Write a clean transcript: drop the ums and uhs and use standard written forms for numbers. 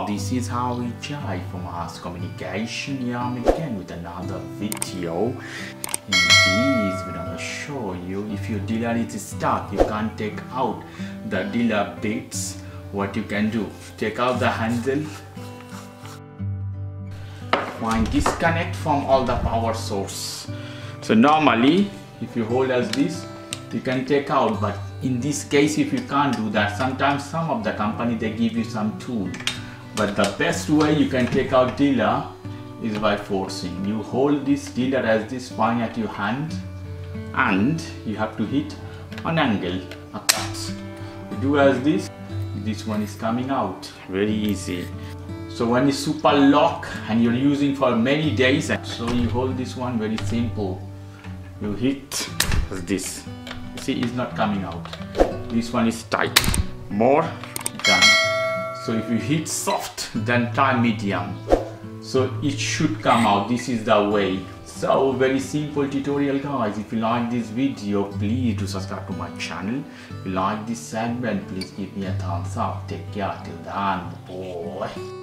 Wow, this is how we try from us Communication. Here I'm again with another video. In this video I'm going to show you if your dealer is stuck, you can't take out the dealer bits. What you can do, take out the handle, find disconnect from all the power source. So normally if you hold as this, you can take out, but in this case if you can't do that, sometimes some of the company they give you some tool, but the best way you can take out dealer is by forcing. You hold this dealer as this point at your hand and you have to hit an angle across. You do as this one is coming out, very easy. So when it's super lock and you're using for many days, so you hold this one, very simple. You hit as this. See, it's not coming out. This one is tight. More, done. So if you hit soft, then try medium. So it should come out. This is the way. So very simple tutorial, guys. If you like this video, please do subscribe to my channel. If you like this segment, please give me a thumbs up. Take care till then. Bye.